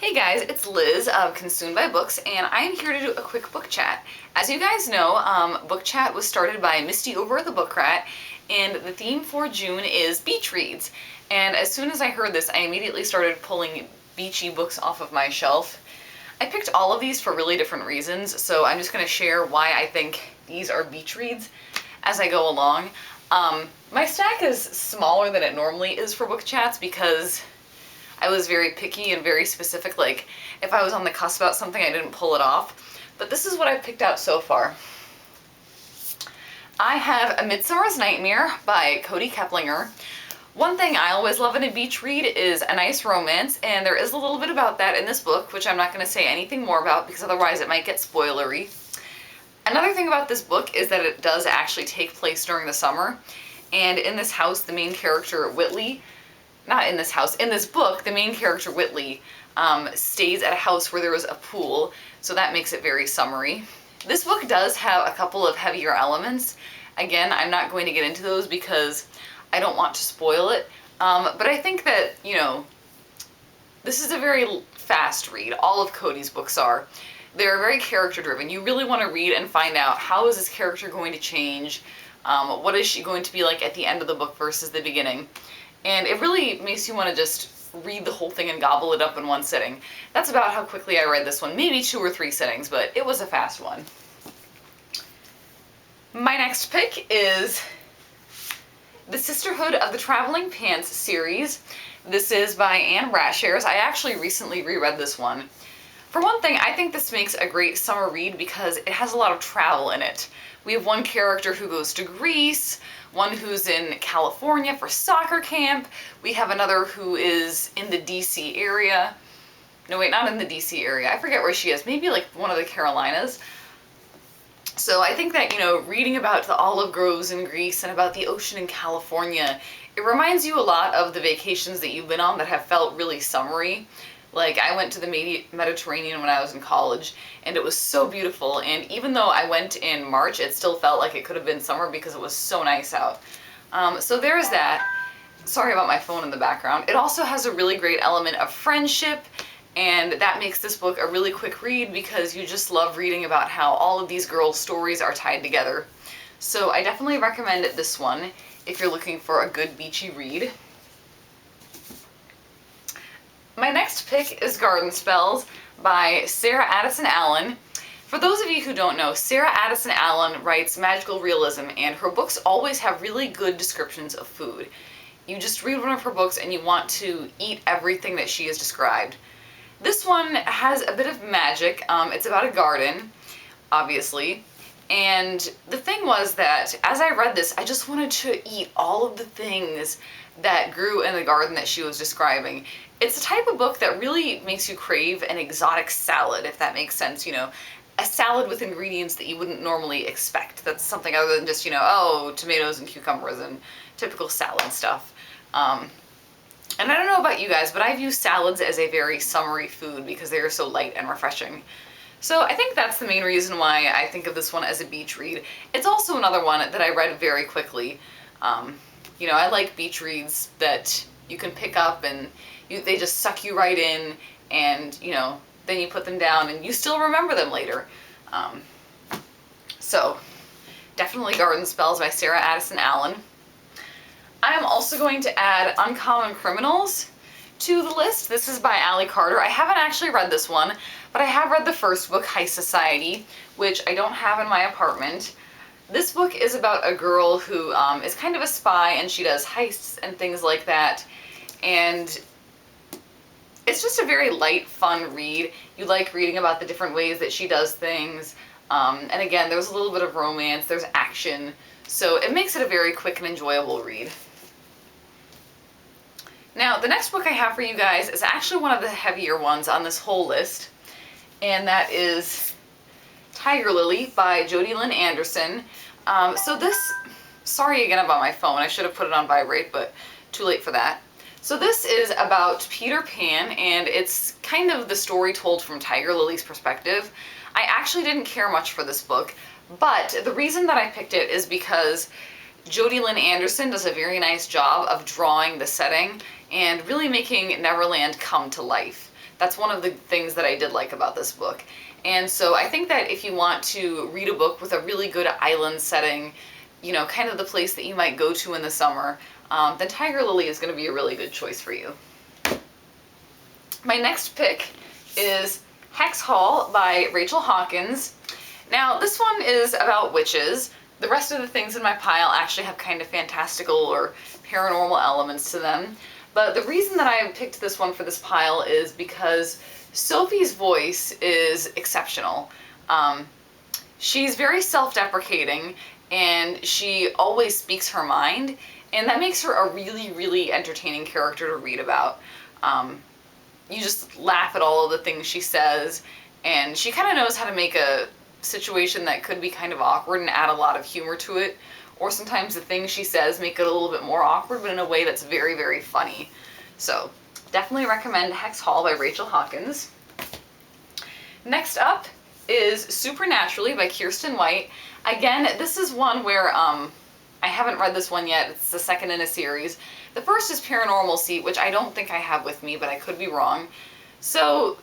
Hey guys, it's Liz of Consumed by Books, and I am here to do a quick book chat. As you guys know, book chat was started by Misty over at the Book Rat, and the theme for June is beach reads. And as soon as I heard this, I immediately started pulling beachy books off of my shelf. I picked all of these for really different reasons, so I'm just going to share why I think these are beach reads as I go along. My stack is smaller than it normally is for book chats because I was very picky and very specific, like if I was on the cusp about something I didn't pull it off. But this is what I've picked out so far. I have A Midsommars Nightmare by Cody Keplinger. One thing I always love in a beach read is a nice romance, and there is a little bit about that in this book, which I'm not going to say anything more about because otherwise it might get spoilery. Another thing about this book is that it does actually take place during the summer, and in this house, the main character, Whitley, in this book, the main character, Whitley, stays at a house where there is a pool, so that makes it very summery. This book does have a couple of heavier elements. Again, I'm not going to get into those because I don't want to spoil it, but I think that, this is a very fast read. All of Cody's books are. They're very character-driven. You really want to read and find out, how is this character going to change? What is she going to be like at the end of the book versus the beginning? And it really makes you want to just read the whole thing and gobble it up in one sitting. That's about how quickly I read this one. Maybe 2 or 3 sittings, but it was a fast one. My next pick is the Sisterhood of the Traveling Pants series. This is by Anne Brashares. I actually recently reread this one. For one thing, I think this makes a great summer read because it has a lot of travel in it. We have one character who goes to Greece, one who's in California for soccer camp, we have another who is in the DC area. No wait, not in the DC area, I forget where she is, maybe like one of the Carolinas. So I think that, reading about the olive groves in Greece and about the ocean in California, it reminds you a lot of the vacations that you've been on that have felt really summery. Like, I went to the Mediterranean when I was in college, and it was so beautiful, and even though I went in March, it still felt like it could have been summer because it was so nice out. So there's that. Sorry about my phone in the background. It also has a really great element of friendship, and that makes this book a really quick read because you just love reading about how all of these girls' stories are tied together. So I definitely recommend this one if you're looking for a good beachy read. My next pick is Garden Spells by Sarah Addison Allen. For those of you who don't know, Sarah Addison Allen writes magical realism, and her books always have really good descriptions of food. You just read one of her books and you want to eat everything that she has described. This one has a bit of magic. It's about a garden, obviously. And the thing was that as I read this, I just wanted to eat all of the things that grew in the garden that she was describing. It's the type of book that really makes you crave an exotic salad, if that makes sense, a salad with ingredients that you wouldn't normally expect. That's something other than just, tomatoes and cucumbers and typical salad stuff. And I don't know about you guys, but I view salads as a very summery food because they are so light and refreshing. So I think that's the main reason why I think of this one as a beach read. It's also another one that I read very quickly. I like beach reads that you can pick up and they just suck you right in, and then you put them down and you still remember them later. So definitely Garden Spells by Sarah Addison Allen. I am also going to add Uncommon Criminals to the list. This is by Allie Carter. I haven't actually read this one, but I have read the first book, High Society, which I don't have in my apartment. This book is about a girl who is kind of a spy, and she does heists and things like that. And it's just a very light, fun read. You like reading about the different ways that she does things. And again, there's a little bit of romance, there's action, so it makes it a very quick and enjoyable read. Now, the next book I have for you guys is actually one of the heavier ones on this whole list, and that is Tiger Lily by Jodi Lynn Anderson. Sorry again about my phone, I should have put it on vibrate, but too late for that. So this is about Peter Pan, and it's kind of the story told from Tiger Lily's perspective. I actually didn't care much for this book, but the reason that I picked it is because Jodi Lynn Anderson does a very nice job of drawing the setting and really making Neverland come to life. That's one of the things that I did like about this book. And so I think that if you want to read a book with a really good island setting, you know, kind of the place that you might go to in the summer, then Tiger Lily is going to be a really good choice for you. My next pick is Hexhall by Rachel Hawkins. Now, this one is about witches. The rest of the things in my pile actually have kind of fantastical or paranormal elements to them. But the reason that I picked this one for this pile is because Sophie's voice is exceptional. She's very self-deprecating, and she always speaks her mind, and that makes her a really, really entertaining character to read about. You just laugh at all of the things she says, and she kind of knows how to make a situation that could be kind of awkward and add a lot of humor to it. Or sometimes the things she says make it a little bit more awkward, but in a way that's very, very funny. So definitely recommend Hexhall by Rachel Hawkins. Next up is Supernaturally by Kiersten White. Again, this is one where I haven't read this one yet. It's the second in a series. The first is Paranormalcy, which I don't think I have with me, but I could be wrong. So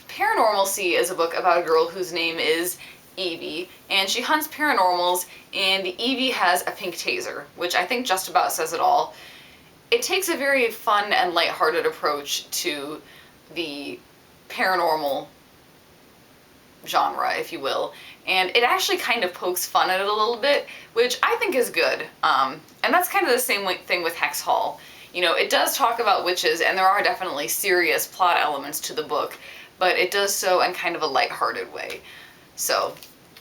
Paranormalcy is a book about a girl whose name is Evie, and she hunts paranormals, and Evie has a pink taser, which I think just about says it all. It takes a very fun and lighthearted approach to the paranormal genre, if you will, and it actually kind of pokes fun at it a little bit, which I think is good. And that's kind of the same thing with Hexhall. You know, it does talk about witches, and there are definitely serious plot elements to the book, but it does so in kind of a lighthearted way. So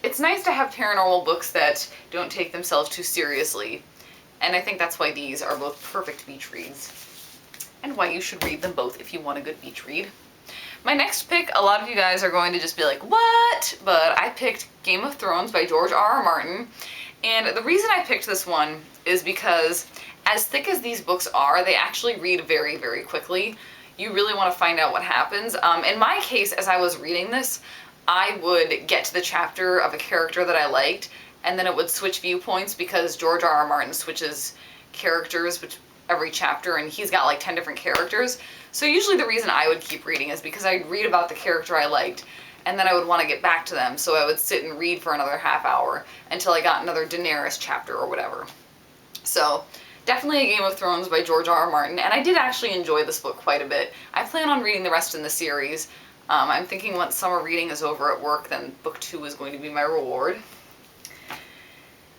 it's nice to have paranormal books that don't take themselves too seriously, and I think that's why these are both perfect beach reads, and why you should read them both if you want a good beach read. My next pick, a lot of you guys are going to just be like, what? But I picked Game of Thrones by George R.R. Martin, and the reason I picked this one is because as thick as these books are, they actually read very, very quickly. You really want to find out what happens. In my case, as I was reading this, I would get to the chapter of a character that I liked, and then it would switch viewpoints because George R.R. Martin switches characters every chapter, and he's got like 10 different characters. So usually the reason I would keep reading is because I'd read about the character I liked, and then I would want to get back to them, so I would sit and read for another half hour until I got another Daenerys chapter or whatever. So definitely a Game of Thrones by George R.R. Martin, and I did actually enjoy this book quite a bit. I plan on reading the rest in the series. I'm thinking once summer reading is over at work, then book 2 is going to be my reward.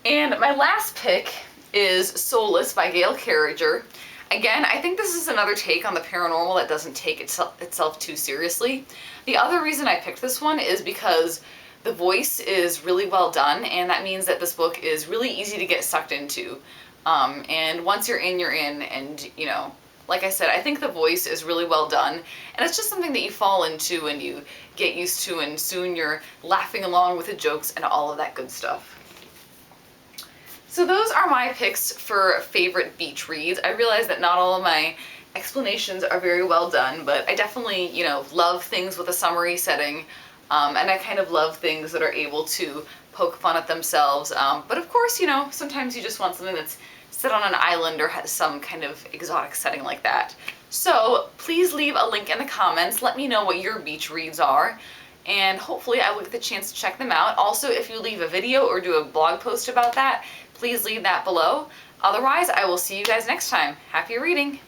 And my last pick is Soulless by Gail Carriger. Again, I think this is another take on the paranormal that doesn't take itself too seriously. The other reason I picked this one is because the voice is really well done, and that means that this book is really easy to get sucked into. And once you're in, and you know, like I said, I think the voice is really well done, and it's just something that you fall into and you get used to, and soon you're laughing along with the jokes and all of that good stuff. So those are my picks for favorite beach reads. I realize that not all of my explanations are very well done, but I definitely, you know, love things with a summary setting, and I kind of love things that are able to poke fun at themselves. But of course, you know, sometimes you just want something that's set on an island or has some kind of exotic setting like that. So please leave a link in the comments. Let me know what your beach reads are, and hopefully I will get the chance to check them out. Also, if you leave a video or do a blog post about that, please leave that below. Otherwise, I will see you guys next time. Happy reading!